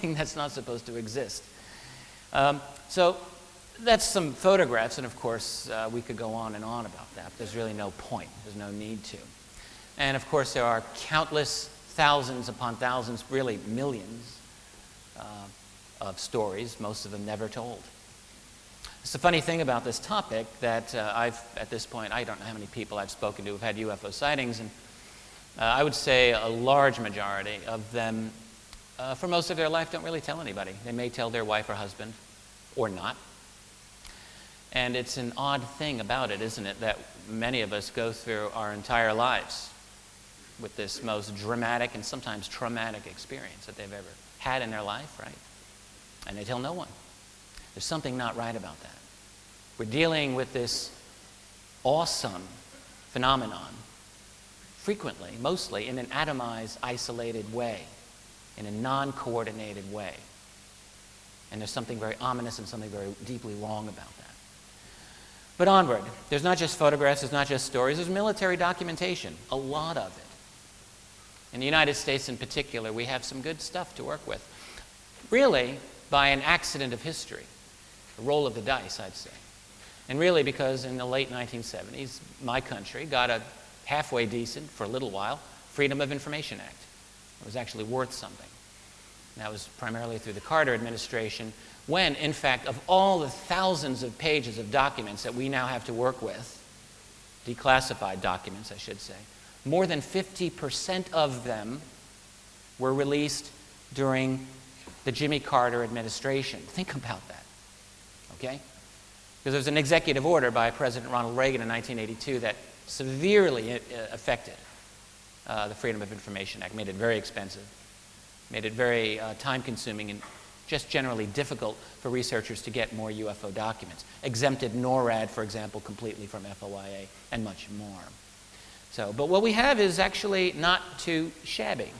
something that's not supposed to exist. So that's some photographs, and of course, we could go on and on about that. There's really no point. There's no need to. And of course, there are countless thousands upon thousands, really millions of stories, most of them never told. It's the funny thing about this topic that at this point, I don't know how many people I've spoken to who've had UFO sightings, and I would say a large majority of them, for most of their life, don't really tell anybody. They may tell their wife or husband, or not. And it's an odd thing about it, isn't it, that many of us go through our entire lives with this most dramatic and sometimes traumatic experience that they've ever had in their life, right? And they tell no one. There's something not right about that. We're dealing with this awesome phenomenon frequently, mostly in an atomized, isolated way, in a non-coordinated way. And there's something very ominous and something very deeply wrong about that. But onward, there's not just photographs, there's not just stories, there's military documentation, a lot of it. In the United States in particular, we have some good stuff to work with. Really, by an accident of history, a roll of the dice, I'd say. And really because in the late 1970s, my country got a halfway decent, for a little while, Freedom of Information Act. It was actually worth something. And that was primarily through the Carter administration, when, in fact, of all the thousands of pages of documents that we now have to work with, declassified documents, I should say, more than 50% of them were released during the Jimmy Carter administration. Think about that, okay? Because there was an executive order by President Ronald Reagan in 1982 that severely affected the Freedom of Information Act, made it very expensive, made it very time-consuming and just generally difficult for researchers to get more UFO documents, exempted NORAD, for example, completely from FOIA, and much more. So, but what we have is actually not too shabby.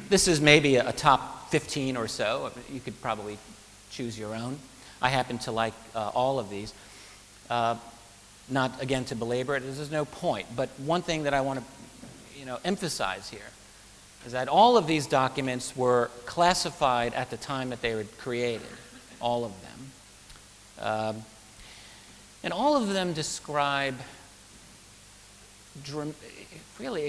This is maybe a top 15 or so. You could probably choose your own. I happen to like all of these. Not, again, to belabor it, there's no point. But one thing that I want to emphasize here is that all of these documents were classified at the time that they were created, all of them. And all of them describe really